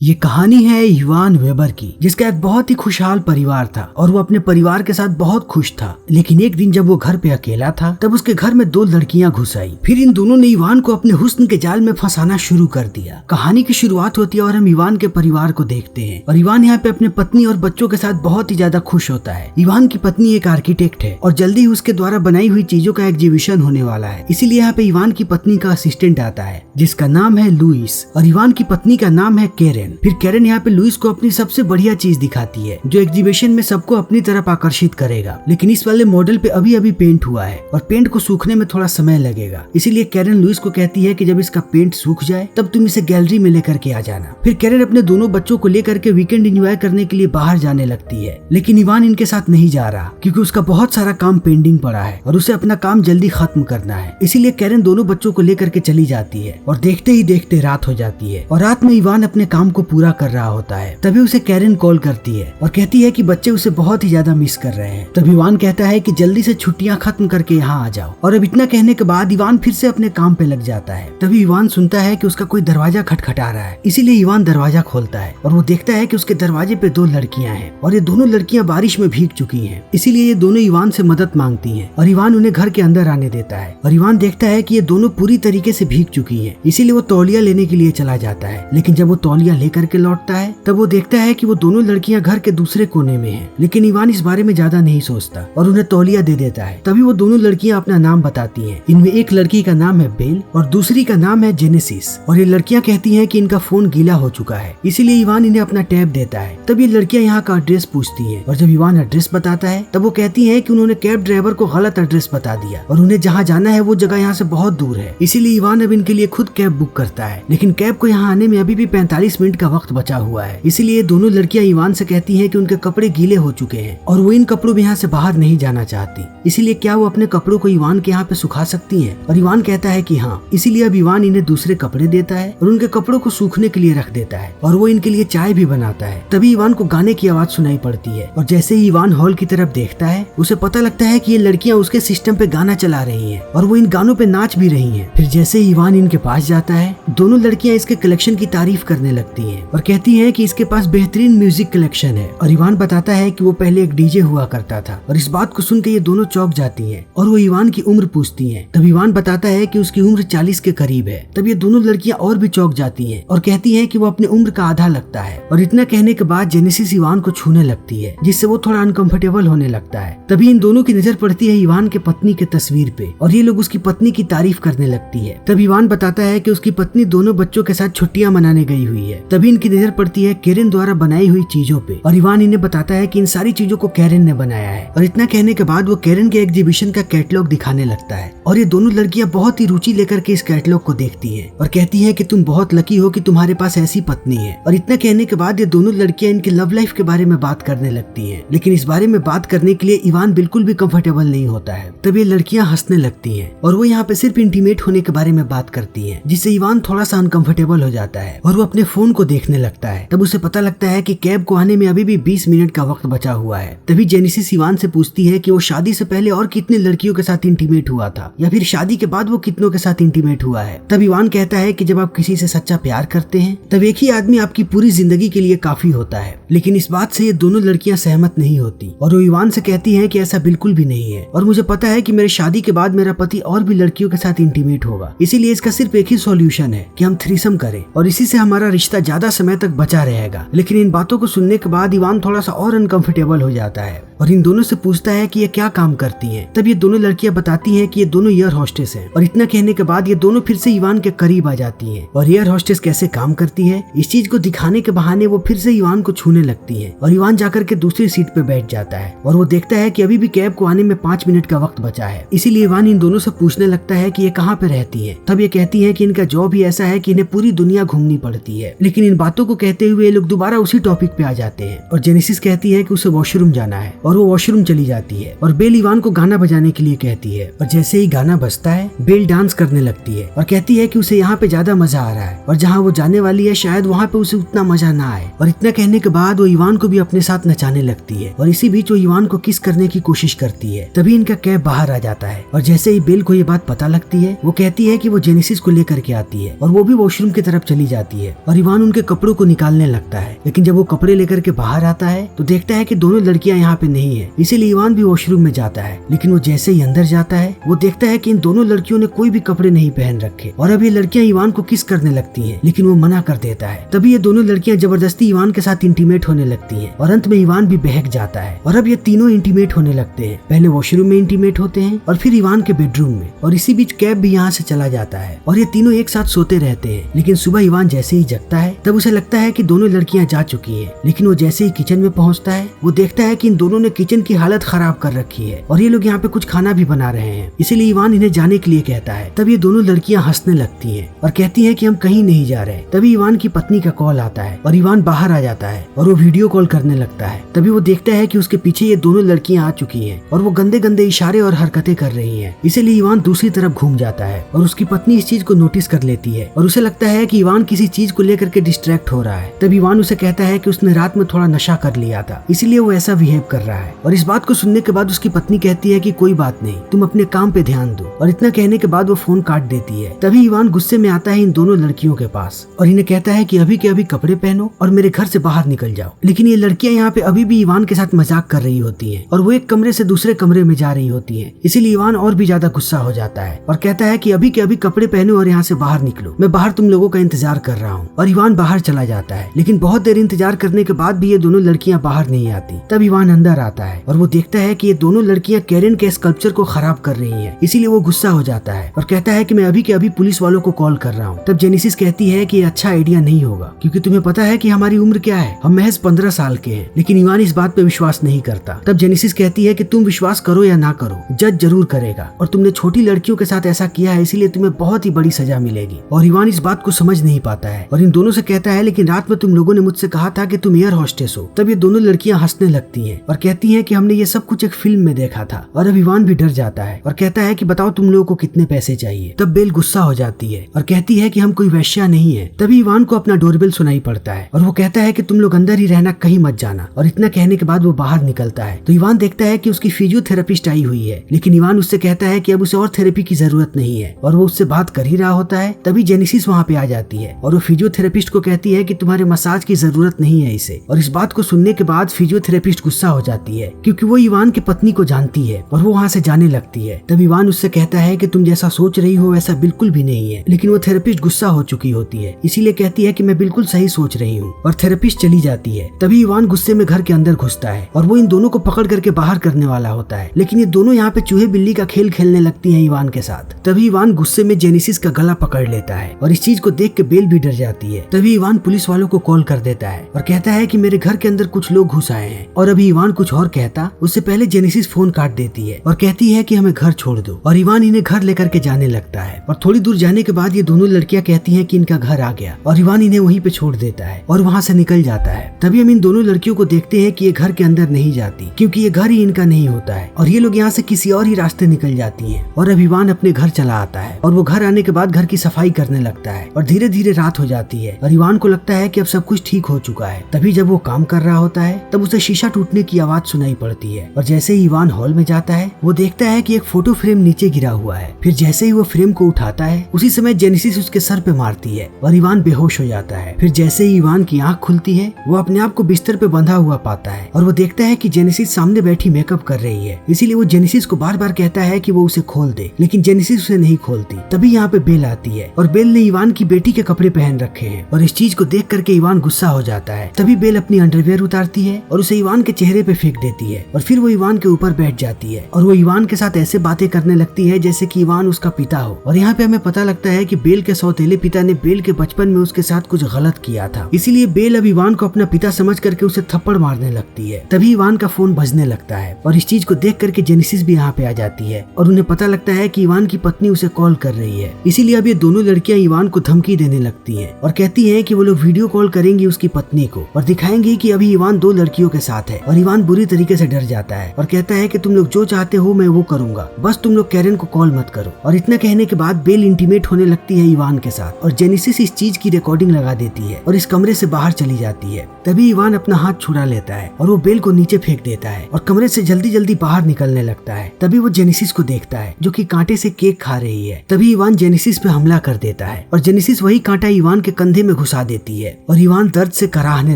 ये कहानी है इवान वेबर की, जिसका एक बहुत ही खुशहाल परिवार था और वो अपने परिवार के साथ बहुत खुश था। लेकिन एक दिन जब वो घर पे अकेला था तब उसके घर में दो लड़कियां घुस आई। फिर इन दोनों ने इवान को अपने हुस्न के जाल में फंसाना शुरू कर दिया। कहानी की शुरुआत होती है और हम इवान के परिवार को देखते हैं और इवान यहाँ पे अपने पत्नी और बच्चों के साथ बहुत ही ज्यादा खुश होता है। इवान की पत्नी एक आर्किटेक्ट है और जल्दी ही उसके द्वारा बनाई हुई चीजों का एग्जीबिशन होने वाला है। इसीलिए यहाँ पे इवान की पत्नी का असिस्टेंट आता है जिसका नाम है लुइस और इवान की पत्नी का नाम है कैरेन। फिर कैरेन यहाँ पे लुइस को अपनी सबसे बढ़िया चीज दिखाती है जो एग्जीबिशन में सबको अपनी तरफ आकर्षित करेगा। लेकिन इस वाले मॉडल पे अभी अभी पेंट हुआ है और पेंट को सूखने में थोड़ा समय लगेगा। इसीलिए कैरेन लुइस को कहती है कि जब इसका पेंट सूख जाए तब तुम इसे गैलरी में लेकर के आ जाना। फिर कैरेन अपने दोनों बच्चों को लेकर के वीकेंड एंजॉय करने के लिए बाहर जाने लगती है। लेकिन इवान इनके साथ नहीं जा रहा क्योंकि उसका बहुत सारा काम पेंडिंग पड़ा है और उसे अपना काम जल्दी खत्म करना है। इसीलिए कैरेन दोनों बच्चों को लेकर के चली जाती है और देखते ही देखते रात हो जाती है और रात में इवान अपने काम को पूरा कर रहा होता है। तभी उसे कैरेन कॉल करती है और कहती है कि बच्चे उसे बहुत ही ज्यादा मिस कर रहे हैं। तभी इवान कहता है कि जल्दी से छुट्टियां खत्म करके यहाँ आ जाओ। और अब इतना कहने के बाद इवान फिर से अपने काम पे लग जाता है। तभी इवान सुनता है कि उसका कोई दरवाजा खटखटा रहा है। इसीलिए इवान दरवाजा खोलता है और वो देखता है कि उसके दरवाजे पे दो लड़कियां हैं और ये दोनों लड़कियां बारिश में भीग चुकी हैं। इसीलिए ये दोनों इवान से मदद मांगती हैं और इवान उन्हें घर के अंदर आने देता है। और इवान देखता है कि ये दोनों पूरी तरीके से भीग चुकी हैं। इसीलिए वो तौलिया लेने के लिए चला जाता है। लेकिन जब वो तौलिया लेकर के लौटता है तब वो देखता है कि वो दोनों लड़कियां घर के दूसरे कोने में हैं। लेकिन इवान इस बारे में ज्यादा नहीं सोचता और उन्हें तौलिया दे देता है। तभी वो दोनों लड़कियां अपना नाम बताती हैं। इनमें एक लड़की का नाम है बेल और दूसरी का नाम है जेनेसिस। और ये लड़कियां कहती हैं कि इनका फोन गीला हो चुका है। इसीलिए इवान इन्हें अपना टैब देता है। तब ये लड़कियां यहाँ का एड्रेस पूछती हैं और जब इवान एड्रेस बताता है तब वो कहती हैं कि उन्होंने कैब ड्राइवर को गलत एड्रेस बता दिया और उन्हें जहाँ जाना है वो जगह यहाँ से बहुत दूर है। इसीलिए इवान अब इनके लिए खुद कैब बुक करता है। लेकिन कैब को यहाँ आने में अभी भी 45 मिनट का वक्त बचा हुआ है। इसीलिए दोनों लड़कियां इवान से कहती हैं कि उनके कपड़े गीले हो चुके हैं और वो इन कपड़ों में यहाँ से बाहर नहीं जाना चाहती। इसीलिए क्या वो अपने कपड़ों को इवान के यहाँ पे सुखा सकती हैं? और इवान कहता है कि हाँ। इसीलिए अब इवान इन्हें दूसरे कपड़े देता है और उनके कपड़ों को सूखने के लिए रख देता है और वो इनके लिए चाय भी बनाता है। तभी इवान को गाने की आवाज सुनाई पड़ती है और जैसे ही इवान हॉल की तरफ देखता है उसे पता लगता है कि ये लड़कियां उसके सिस्टम पे गाना चला रही हैं और वो इन गानों पे नाच भी रही हैं। फिर जैसे ही इवान इनके पास जाता है दोनों लड़कियां इसके कलेक्शन की तारीफ करने लगती हैं और कहती हैं कि इसके पास बेहतरीन म्यूजिक कलेक्शन है। और इवान बताता है कि वो पहले एक डीजे हुआ करता था। और इस बात को सुन के ये दोनों चौंक जाती हैं और वो इवान की उम्र पूछती हैं। तब इवान बताता है कि उसकी उम्र 40 के करीब है। तब ये दोनों लड़कियां और भी चौंक जाती हैं और कहती हैं कि वो अपने उम्र का आधा लगता है। और इतना कहने के बाद जेनेसिस इवान को छूने लगती है जिससे वो थोड़ा अनकंफर्टेबल होने लगता है। तभी इन दोनों की नजर पड़ती है इवान के पत्नी के तस्वीर पे और ये लोग उसकी पत्नी की तारीफ करने लगती है। तब इवान बताता है कि उसकी पत्नी दोनों बच्चों के साथ छुट्टियां मनाने गई हुई है। तभी इनकी नजर पड़ती है कैरेन द्वारा बनाई हुई चीजों पे और इवान इन्हें बताता है कि इन सारी चीजों को कैरेन ने बनाया है। और इतना कहने के बाद वो कैरेन के एग्जीबिशन का कैटलॉग दिखाने लगता है और ये दोनों लड़कियां बहुत ही रुचि लेकर के इस कैटलॉग को देखती हैं और कहती हैं कि तुम बहुत लकी हो कि तुम्हारे पास ऐसी पत्नी है। और इतना कहने के बाद ये दोनों लड़कियां इनके लव लाइफ के बारे में बात करने लगती हैं। लेकिन इस बारे में बात करने के लिए इवान बिल्कुल भी कंफर्टेबल नहीं होता है। तब ये लड़कियां हंसने लगती हैं और वो यहाँ पे सिर्फ इंटीमेट होने के बारे में बात करती हैं जिससे इवान थोड़ा सा अनकंफर्टेबल हो जाता है और वो अपने फोन को देखने लगता है। तब उसे पता लगता है कि कैब को आने में अभी भी 20 मिनट का वक्त बचा हुआ है। तभी जेनेसिस इवान से पूछती है कि वो शादी से पहले और कितने लड़कियों के साथ इंटीमेट हुआ था या फिर शादी के बाद वो कितनों के साथ इंटीमेट हुआ है। तब इवान कहता है कि जब आप किसी से सच्चा प्यार करते हैं तब एक ही आदमी आपकी पूरी जिंदगी के लिए काफी होता है। लेकिन इस बात से ये दोनों लड़कियां सहमत नहीं होती और वो इवान से कहती हैं कि ऐसा बिल्कुल भी नहीं है और मुझे पता है कि मेरे शादी के बाद मेरा पति और भी लड़कियों के साथ इंटीमेट होगा। इसीलिए इसका सिर्फ एक ही सॉल्यूशन है कि हम थ्रीसम करें और इसी से हमारा रिश्ता ज्यादा समय तक बचा रहेगा। लेकिन इन बातों को सुनने के बाद इवान थोड़ा सा और अनकंफर्टेबल हो जाता है और इन दोनों से पूछता है कि ये क्या काम करती हैं। तब ये दोनों लड़कियां बताती हैं कि ये दोनों एयर हॉस्टेस हैं। और इतना कहने के बाद ये दोनों फिर से इवान के करीब आ जाती हैं और एयर हॉस्टेस कैसे काम करती है इस चीज को दिखाने के बहाने वो फिर से इवान को छूने लगती हैं और इवान जाकर के दूसरी सीट पे बैठ जाता है और वो देखता है कि अभी भी कैब को आने में 5 मिनट का वक्त बचा है। इसीलिए इवान इन दोनों से पूछने लगता है कि ये कहाँ पे रहती है। तब ये कहती है कि इनका जॉब ही ऐसा है कि इन्हें पूरी दुनिया घूमनी पड़ती है। लेकिन इन बातों को कहते हुए ये लोग दोबारा उसी टॉपिक पे आ जाते हैं और जेनेसिस कहती है कि उसे वॉशरूम जाना है और वो वॉशरूम चली जाती है और बेल इवान को गाना बजाने के लिए कहती है और जैसे ही गाना बजता है बेल डांस करने लगती है और कहती है कि उसे यहाँ पे ज्यादा मजा आ रहा है और जहाँ वो जाने वाली है शायद वहाँ पे उसे उतना मजा ना आए। और इतना कहने के बाद वो इवान को भी अपने साथ नचाने लगती है और इसी बीच वो इवान को किस करने की कोशिश करती है। तभी इनका कैब बाहर आ जाता है और जैसे ही बेल को ये बात पता लगती है वो कहती है कि वो जेनेसिस को लेकर के आती है और वो भी वॉशरूम की तरफ चली जाती है और इवान उनके कपड़ों को निकालने लगता है। लेकिन जब वो कपड़े लेकर के बाहर आता है तो देखता है कि दोनों लड़कियां यहाँ पे नहीं है, इसीलिए इवान भी वॉशरूम में जाता है। लेकिन वो जैसे ही अंदर जाता है वो देखता है कि इन दोनों लड़कियों ने कोई भी कपड़े नहीं पहन रखे और अब ये लड़कियां इवान को किस करने लगती हैं, लेकिन वो मना कर देता है। तभी ये दोनों लड़कियां जबरदस्ती इवान के साथ इंटीमेट होने लगती हैं और अंत में इवान भी बहक जाता है और अब ये तीनों इंटीमेट होने लगते हैं। पहले वॉशरूम में इंटीमेट होते हैं और फिर इवान के बेडरूम में और इसी बीच कैब भी यहाँ से चला जाता है और ये तीनों एक साथ सोते रहते हैं। लेकिन सुबह इवान जैसे ही जगता है तब उसे लगता है कि दोनों लड़कियां जा चुकी है। लेकिन वो जैसे ही किचन में पहुंचता है वो देखता है कि इन दोनों ने किचन की हालत खराब कर रखी है और ये लोग यहाँ पे कुछ खाना भी बना रहे हैं, इसीलिए इवान इन्हें जाने के लिए कहता है। तब ये दोनों लड़कियां हंसने लगती हैं और कहती हैं कि हम कहीं नहीं जा रहे। तभी इवान की पत्नी का कॉल आता है और इवान बाहर आ जाता है और वो वीडियो कॉल करने लगता है। तभी वो देखता है कि उसके पीछे ये दोनों लड़कियां आ चुकी हैं और वो गंदे गंदे इशारे और हरकतें कर रही हैं, इसीलिए इवान दूसरी तरफ घूम जाता है और उसकी पत्नी इस चीज को नोटिस कर लेती है और उसे लगता है कि इवान किसी चीज को लेकर के डिस्ट्रैक्ट हो रहा है। तब इवान उसे कहता है कि उसने रात में थोड़ा नशा कर लिया था, इसीलिए वो ऐसा बिहेव कर रहा है। और इस बात को सुनने के बाद उसकी पत्नी कहती है कि कोई बात नहीं, तुम अपने काम पे ध्यान दो। और इतना कहने के बाद वो फोन काट देती है। तभी इवान गुस्से में आता है इन दोनों लड़कियों के पास और इन्हें कहता है कि अभी के अभी कपड़े पहनो और मेरे घर से बाहर निकल जाओ। लेकिन ये लड़कियां यहाँ पे अभी भी इवान के साथ मजाक कर रही होती हैं और वो एक कमरे से दूसरे कमरे में जा रही होती हैं, इसीलिए इवान और भी ज्यादा गुस्सा हो जाता है और कहता है कि अभी के अभी कपड़े पहनो और यहाँ से बाहर निकलो, मैं बाहर तुम लोगों का इंतजार कर रहा हूँ। और इवान बाहर चला जाता है। लेकिन बहुत देर इंतजार करने के बाद भी ये दोनों लड़कियां बाहर नहीं आती। तब इवान अंदर आता है और वो देखता है कि ये दोनों लड़कियां कैरन के स्कल्पचर को खराब कर रही हैं, इसीलिए वो गुस्सा हो जाता है और कहता है कि मैं अभी के अभी पुलिस वालों को कॉल कर रहा हूँ। तब जेनेसिस कहती है कि ये अच्छा आइडिया नहीं होगा क्योंकि तुम्हें पता है कि हमारी उम्र क्या है, हम महज 15 साल के हैं। लेकिन इवान इस बात पे विश्वास नहीं करता। तब जेनेसिस कहती है कि तुम विश्वास करो या ना करो, जज जरूर करेगा और तुमने छोटी लड़कियों के साथ ऐसा किया है, इसीलिए तुम्हें बहुत ही बड़ी सजा मिलेगी। और इवान इस बात को समझ नहीं पाता है और इन दोनों से कहता है लेकिन रात में तुम लोगों ने मुझसे कहा था कि तुम एयर होस्टेस हो। तब ये दोनों लड़कियां हंसने लगती हैं और कहती हैं कि हमने ये सब कुछ एक फिल्म में देखा था। और अब इवान भी डर जाता है और कहता है कि बताओ तुम लोगों को कितने पैसे चाहिए। तब बेल गुस्सा हो जाती है और कहती है कि हम कोई वैश्या नहीं है। तभी इवान को अपना डोरबेल सुनाई पड़ता है और वो कहता है कि तुम लोग अंदर ही रहना, कहीं मत जाना। और इतना कहने के बाद वो बाहर निकलता है तो इवान देखता है कि उसकी फिजियोथेरेपिस्ट आई हुई है। लेकिन इवान उससे कहता है कि अब उसे और थेरेपी की जरूरत नहीं है और वो उससे बात कर ही रहा होता है। तभी जेनेसिस वहाँ पे आ जाती है और वो फिजियोथेरेपिस्ट को कहती है कि तुम्हारे मसाज की जरूरत नहीं है इसे। और इस बात को सुनने के बाद फिजियोथेरेपिस्ट गुस्सा हो जाती है क्योंकि वो इवान की पत्नी को जानती है और वो वहाँ से जाने लगती है। तब इवान उससे कहता है कि तुम जैसा सोच रही हो वैसा बिल्कुल भी नहीं है। लेकिन वो थेरेपिस्ट गुस्सा हो चुकी होती है, इसीलिए कहती है कि मैं बिल्कुल सही सोच रही हूँ और थेरेपिस्ट चली जाती है। तभी इवान गुस्से में घर के अंदर घुसता है और वो इन दोनों को पकड़ करके बाहर करने वाला होता है। लेकिन ये दोनों यहाँ पे चूहे बिल्ली का खेल खेलने लगती हैं इवान के साथ। तभी इवान गुस्से में जेनेसिस का गला पकड़ लेता है और इस चीज को देख के बेल भी डर जाती है। तभी इवान पुलिस वालों को कॉल कर देता है और कहता है कि मेरे घर के अंदर कुछ लोग घुस आए हैं। और अभी इवान कुछ और कहता उससे पहले जेनेसिस फोन काट देती है और कहती है कि हमें घर छोड़ दो। और इवान इन्हें घर लेकर के जाने लगता है और थोड़ी दूर जाने के बाद ये दोनों लड़कियां कहती हैं कि इनका घर आ गया और इवान इन्हें वहीं पे छोड़ देता है और वहाँ से निकल जाता है। तभी हम इन दोनों लड़कियों को देखते हैं कि ये घर के अंदर नहीं जाती क्योंकि ये घर ही इनका नहीं होता है और ये लोग यहाँ से किसी और ही रास्ते निकल जाती हैं। और अब इवान अपने घर चला आता है और वो घर आने के बाद घर की सफाई करने लगता है और धीरे धीरे रात हो जाती है और इवान को लगता है कि अब सब कुछ ठीक हो चुका है। तभी जब वो काम कर रहा होता है तब उसे शीशा टूटने की आवाज सुनाई पड़ती है और जैसे ही इवान हॉल में जाता है वो देखता है कि एक फोटो फ्रेम नीचे गिरा हुआ है। फिर जैसे ही वो फ्रेम को उठाता है उसी समय जेनेसिस उसके सर पे मारती है और इवान बेहोश हो जाता है। फिर जैसे ही इवान की आंख खुलती है वो अपने आप को बिस्तर पे बंधा हुआ पाता है और वो देखता है कि जेनेसिस सामने बैठी मेकअप कर रही है, इसीलिए वो जेनेसिस को बार बार कहता है कि वो उसे खोल दे, लेकिन जेनेसिस उसे नहीं खोलती। तभी यहाँ पे बेल आती है और बेल ने इवान की बेटी के कपड़े पहन रखे हैं और इस चीज को देख करके इवान गुस्सा हो जाता है। तभी बेल अपनी अंडरवियर उतारती है और उसे इवान के चेहरे पे फेंक देती है और फिर वो इवान के ऊपर बैठ जाती है और वो इवान के साथ ऐसे बातें करने लगती है जैसे कि इवान उसका पिता हो। और यहाँ पे हमें पता लगता है कि बेल के सौतेले पिता ने बेल के बचपन में उसके साथ कुछ गलत किया था, इसीलिए बेल अब इवान को अपना पिता समझ करके उसे थप्पड़ मारने लगती है। तभी इवान का फोन बजने लगता है और इस चीज को देख करके जेनेसिस भी यहाँ पे आ जाती है और उन्हें पता लगता है कि इवान की पत्नी उसे कॉल कर रही है, इसीलिए अब ये दोनों लड़कियां इवान को धमकी देने लगती हैं और कहती हैं कि वो लोग वीडियो कॉल करेंगी उसकी पत्नी को और दिखाएंगी कि अभी इवान 2 लड़कियों के साथ है और इवान बुरी बुरी तरीके से डर जाता है और कहता है कि तुम लोग जो चाहते हो मैं वो करूंगा, बस तुम लोग कैरन को कॉल मत करो। और इतना कहने के बाद बेल इंटीमेट होने लगती है इवान के साथ और जेनेसिस इस चीज की रिकॉर्डिंग लगा देती है और इस कमरे से बाहर चली जाती है। तभी इवान अपना हाथ छुड़ा लेता है और वो बेल को नीचे फेंक देता है और कमरे से जल्दी जल्दी बाहर निकलने लगता है। तभी वो जेनेसिस को देखता है जो कि कांटे से केक खा रही है। तभी इवान जेनेसिस पे हमला कर देता है और जेनेसिस वही कांटा इवान के कंधे में घुसा देती है और इवान दर्द से कराहने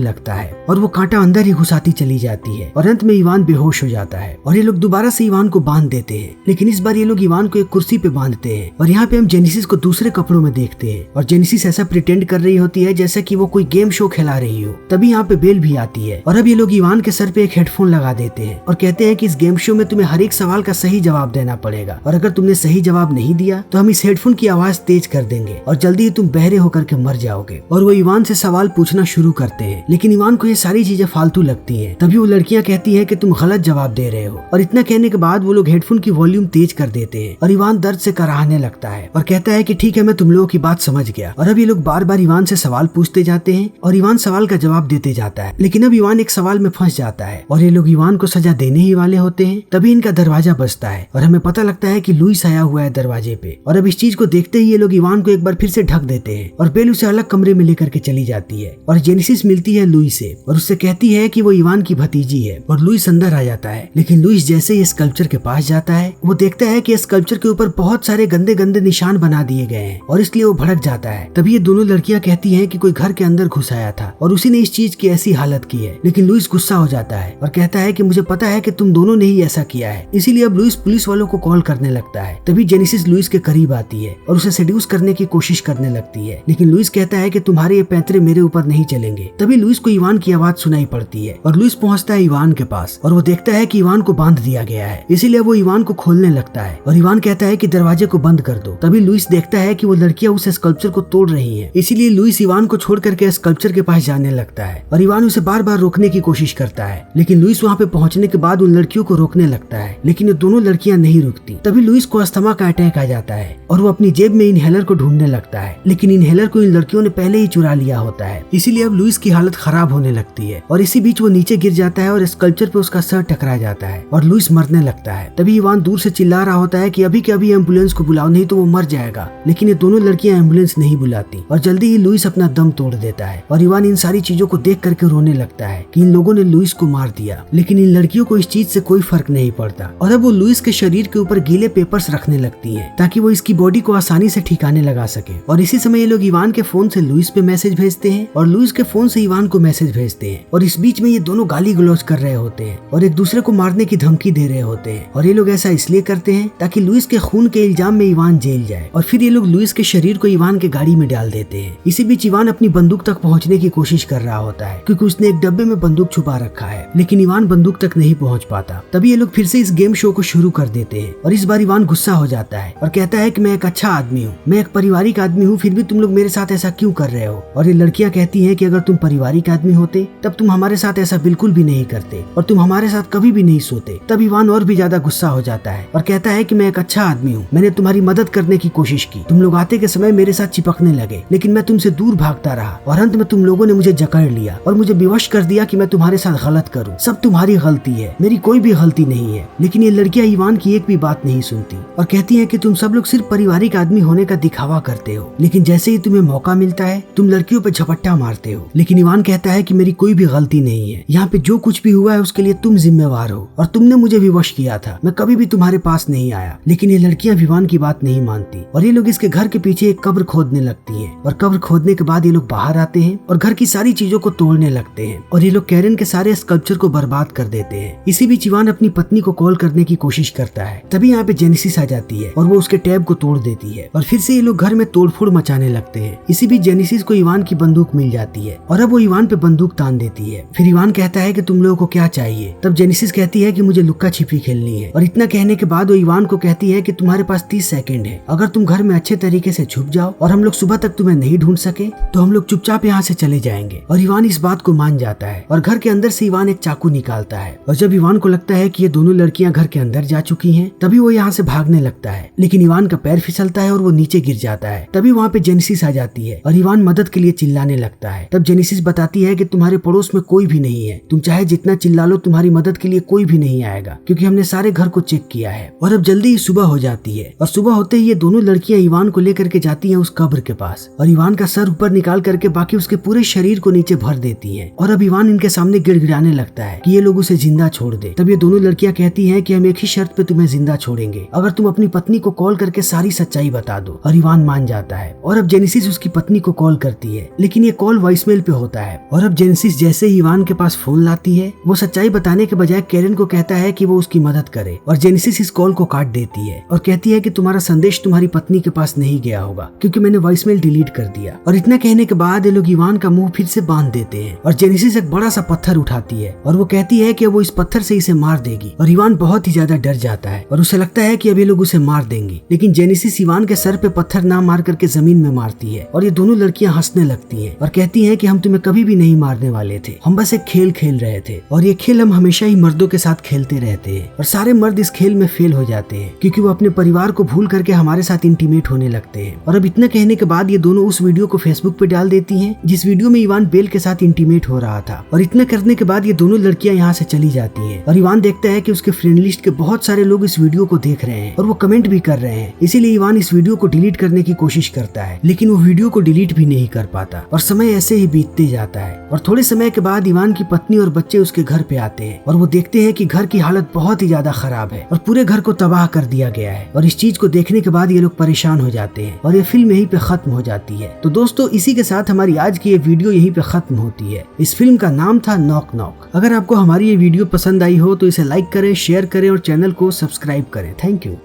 लगता है और वो कांटा अंदर ही घुसाती चली जाती है और अंत में इवान बेहोश हो जाता है। और ये लोग दोबारा से इवान को बांध देते हैं, लेकिन इस बार ये लोग इवान को एक कुर्सी पे बांधते हैं। और यहाँ पे हम जेनेसिस को दूसरे कपड़ों में देखते हैं और जेनेसिस ऐसा प्रिटेंड कर रही होती है जैसा कि वो कोई गेम शो खिला रही हो। तभी यहाँ पे बेल भी आती है और अब ये लोग इवान के सर पे एक हेडफोन लगा देते हैं और कहते हैं कि इस गेम शो में तुम्हें हर एक सवाल का सही जवाब देना पड़ेगा और अगर तुमने सही जवाब नहीं दिया तो हम इस हेडफोन की आवाज तेज कर देंगे और जल्दी ही तुम बहरे होकर के मर जाओगे। और वो इवान से सवाल पूछना शुरू करते हैं, लेकिन इवान को ये सारी चीजें फालतू लगती हैं। तभी वो लड़कियां कहती हैं कि तुम गलत जवाब दे रहे हो और इतना कहने के बाद वो लोग हेडफोन की वॉल्यूम तेज कर देते हैं और इवान दर्द से कराहने लगता है और कहता है कि ठीक है मैं तुम लोगों की बात समझ गया। और अब ये लोग बार बार इवान से सवाल पूछते जाते हैं और इवान सवाल का जवाब देते जाता है, लेकिन अब इवान एक सवाल में फंस जाता है और ये लोग इवान को सजा देने ही वाले होते हैं। तभी इनका दरवाजा बजता है और हमें पता लगता है कि लुइस आया हुआ है दरवाजे पे। और अब इस चीज को देखते ही ये लोग इवान को एक बार फिर से ढक देते हैं और बेल उसे अलग कमरे में लेकर के चली जाती है। और जेनेसिस मिलती है लुइस से और उससे कहती है कि वो इवान की भतीजी है और लुइस अंदर आ जाता है। लेकिन लुइस जैसे ही स्कल्पचर के पास जाता है वो देखता है कि स्कल्पचर के ऊपर बहुत सारे गंदे गंदे निशान बना दिए गए हैं और इसलिए वो भड़क जाता है। तभी ये दोनों लड़कियां कहती हैं कि कोई घर के अंदर घुस आया था और उसी ने इस चीज की ऐसी हालत की है। लेकिन लुइस गुस्सा हो जाता है और कहता है कि मुझे पता है कि तुम दोनों ने ही ऐसा किया है। इसीलिए अब लुइस पुलिस वालों को कॉल करने लगता है। तभी जेनेसिस लुइस के करीब आती है और उसे सेड्यूस करने की कोशिश करने लगती है, लेकिन लुइस कहता है कि तुम्हारे ये पैंतरे मेरे ऊपर नहीं चलेंगे। तभी लुइस को इवान की आवाज सुनाई पड़ती है और लुइस पहुंचता है इवान के पास और वो देखता है कि इवान को बांध दिया गया है, इसीलिए वो इवान को खोलने लगता है और इवान कहता है कि दरवाजे को बंद कर दो। तभी लुइस देखता है कि वो लड़कियां उस स्कल्पचर को तोड़ रही हैं, इसीलिए लुइस इवान को छोड़ करके स्कल्पचर के पास जाने लगता है और इवान उसे बार बार रोकने की कोशिश करता है। लेकिन लुइस वहाँ पे पहुँचने के बाद उन लड़कियों को रोकने लगता है, लेकिन ये दोनों लड़कियां नहीं रुकती। तभी लुइस को अस्थमा का अटैक आ जाता है और वो अपनी जेब में इनहेलर को ढूंढने लगता है, लेकिन इनहेलर को इन लड़कियों ने पहले ही चुरा लिया होता है, इसीलिए अब लुइस की हालत खराब होने लगती है। और इसी बीच वो नीचे गिर जाता है और स्कल्पचर पे उसका सर टकरा जाता है और लुइस मरने लगता है। तभी इवान दूर से चिल्ला रहा होता है कि अभी के अभी एम्बुलेंस को बुलाओ, नहीं तो वो मर जाएगा। लेकिन ये दोनों लड़कियां एम्बुलेंस नहीं बुलाती और जल्दी ही लुइस अपना दम तोड़ देता है और इवान इन सारी चीजों को देख करके रोने लगता है कि इन लोगों ने लुइस को मार दिया। लेकिन इन लड़कियों को इस चीज से कोई फर्क नहीं पड़ता और अब वो लुइस के शरीर के ऊपर गीले पेपर्स रखने लगती है ताकि वो इसकी बॉडी को आसानी से ठिकाने लगा सके। और इसी समय ये लोग इवान के फोन से लुइस पे मैसेज भेजते हैं और लुइस के फोन से इवान को मैसेज भेजते हैं और इस बीच में ये दोनों गाली गलौज कर रहे होते हैं और एक दूसरे को मारने की धमकी दे रहे होते हैं। और ये लोग ऐसा इसलिए करते हैं ताकि लुइस के खून के इल्जाम में इवान जेल जाए। और फिर ये लोग लुइस के शरीर को इवान के गाड़ी में डाल देते हैं। इसी बीच इवान अपनी बंदूक तक पहुंचने की कोशिश कर रहा होता है क्योंकि उसने एक डब्बे में बंदूक छुपा रखा है, लेकिन इवान बंदूक तक नहीं पहुंच पाता। तभी ये लोग फिर से इस गेम शो को शुरू कर देते हैं और इस बार इवान गुस्सा हो जाता है और कहता है कि मैं एक अच्छा आदमी हूँ, मैं एक पारिवारिक आदमी हूँ, फिर भी तुम लोग मेरे साथ ऐसा क्यों कर रहे हो। और ये लड़कियां कहती हैं कि अगर तुम पारिवारिक आदमी होते तब तुम हमारे साथ ऐसा बिल्कुल भी नहीं करते और तुम हमारे साथ कभी भी नहीं सोते। तब इवान और भी ज्यादा गुस्सा हो जाता है और कहता है कि मैं एक अच्छा आदमी हूँ, मैंने तुम्हारी मदद करने की कोशिश की, तुम लोग आते के समय मेरे साथ चिपकने लगे, लेकिन मैं तुमसे दूर भागता रहा और अंत में तुम लोगों ने मुझे जकड़ लिया और मुझे विवश कर दिया कि मैं तुम्हारे साथ गलत करूँ। सब तुम्हारी गलती है, मेरी कोई भी गलती नहीं है। लेकिन ये लड़कियां इवान की एक भी बात नहीं सुनती और कहती हैं कि तुम सब लोग सिर्फ पारिवारिक आदमी होने का दिखावा करते हो, लेकिन जैसे ही तुम्हें मौका मिलता है तुम लड़कियों पे झपट्टा मारते हो। लेकिन इवान कहता है कि मेरी कोई भी गलती नहीं है, यहाँ पे जो कुछ भी हुआ है उसके लिए तुम जिम्मेवार हो और तुमने मुझे विवश किया था, मैं कभी भी तुम्हारे पास नहीं आया। लेकिन ये लड़कियां इवान की बात नहीं मानती और ये लोग इसके घर के पीछे एक कब्र खोदने लगती है और कब्र खोदने के बाद ये लोग बाहर आते हैं और घर की सारी चीजों को तोड़ने लगते हैं और ये लोग कैरन के सारे स्कल्पचर को बर्बाद कर देते हैं। इसी बीच इवान अपनी पत्नी को कॉल करने की कोशिश करता है। तभी यहाँ पे जेनेसिस आ जाती है और वो उसके टैब को तोड़ देती है और फिर से ये लोग घर में तोड़फोड़ मचाने लगते हैं। इसी बीच जेनेसिस को इवान की बंदूक मिल जाती है और अब वो इवान पे बंदूक तान देती है। फिर इवान कहता है कि तुम लोगों को क्या चाहिए। तब जेनेसिस कहती है कि मुझे लुक्का छिपी खेलनी है और इतना कहने के बाद वो इवान को कहती है कि तुम्हारे पास 30 सेकंड है, अगर तुम घर में अच्छे तरीके से छुप जाओ और हम लोग सुबह तक तुम्हें नहीं ढूंढ सके तो हम लोग चुपचाप यहाँ से चले जाएंगे। और इवान इस बात को मान जाता है और घर के अंदर से इवान एक चाकू निकालता है और जब इवान को लगता है कि ये दोनों लड़कियां घर के अंदर जा चुकी हैं तभी वो यहाँ से भागने लगता है, लेकिन इवान का पैर फिसलता है और वो नीचे गिर जाता है। तभी वहाँ पे जेनेसिस आ जाती है और इवान मदद के लिए चिल्लाने लगता है। तब जेनेसिस बताती है कि तुम्हारे पड़ोस में कोई भी नहीं है, तुम चाहे जितना चिल्ला लो, तुम्हारी मदद के लिए कोई भी नहीं आएगा क्योंकि हमने सारे घर को चेक किया है। और अब जल्दी ही सुबह हो जाती है और सुबह होते ही ये दोनों लड़कियां इवान को लेकर के जाती हैं उस कब्र के पास और इवान का सर ऊपर निकाल करके बाकी उसके पूरे शरीर को नीचे भर देती हैं। और अब इवान इनके सामने गिड़गिड़ाने लगता है कि ये लोग उसे जिंदा छोड़ दे। तब ये दोनों लड़कियां कहती हैं कि हम एक ही शर्त पे तुम्हें जिंदा छोड़ेंगे, अगर तुम अपनी पत्नी को कॉल करके सारी सच्चाई बता दो। और इवान मान जाता है और अब जेनेसिस उसकी पत्नी को कॉल करती है, लेकिन ये कॉल वॉइसमेल पे होता है। और अब जेनेसिस जैसे ही इवान के पास फोन लाती है, वो सच्चाई बताने के बजाय कैरन को कहता है कि वो उसकी मदद करे और जेनेसिस इस कॉल को काट देती है और कहती है कि तुम्हारा संदेश तुम्हारी पत्नी के पास नहीं गया होगा क्योंकि मैंने वॉइसमेल डिलीट कर दिया। और इतना कहने के बाद ये लोग इवान का मुंह फिर से बांध देते हैं और जेनेसिस एक बड़ा सा पत्थर उठाती है और वो कहती है कि वो इस पत्थर से इसे मार देगी। और इवान बहुत ही ज्यादा डर जाता है और उसे लगता है कि अब ये लोग उसे मार देंगे, लेकिन जेनेसिस इवान के सर पे पत्थर ना मार करके जमीन में मारती है और ये दोनों लड़कियां हंसने लगती हैं और कहती हैं कि हम तुम्हें कभी भी नहीं मारने वाले थे, हम बस एक खेल खेल रहे थे और ये खेल हम हमेशा ही मर्दों के साथ खेलते रहते हैं। और सारे मर्द इस खेल में फेल हो जाते हैं क्योंकि वो अपने परिवार को भूल करके हमारे साथ इंटीमेट होने लगते हैं। और अब इतना कहने के बाद ये दोनों उस वीडियो को फेसबुक पे डाल देती हैं जिस वीडियो में इवान बेल के साथ इंटीमेट हो रहा था। और इतना करने के बाद ये दोनों लड़कियां यहाँ से चली जाती हैं और इवान देखता है कि उसके फ्रेंड लिस्ट के बहुत सारे लोग इस वीडियो को देख रहे हैं और वो कमेंट भी कर रहे हैं। इसीलिए इवान इस वीडियो को डिलीट करने की कोशिश करता है, लेकिन वो वीडियो को डिलीट भी नहीं कर पाता और समय ऐसे ही बीतते जाता है। और थोड़े समय के बाद इवान की पत्नी और बच्चे उसके घर पे आते हैं और वो देखते हैं कि घर की हालत बहुत ही ज्यादा खराब है और पूरे घर को तबाह कर दिया गया है। और इस चीज को देखने के बाद ये लोग परेशान हो जाते हैं और ये फिल्म यहीं पे खत्म हो जाती है। तो दोस्तों, इसी के साथ हमारी आज की ये वीडियो यहीं पे खत्म होती है। इस फिल्म का नाम था नॉक नॉक। अगर आपको हमारी ये वीडियो पसंद आई हो तो इसे लाइक करें, शेयर करें और चैनल को सब्सक्राइब करें। Thank you.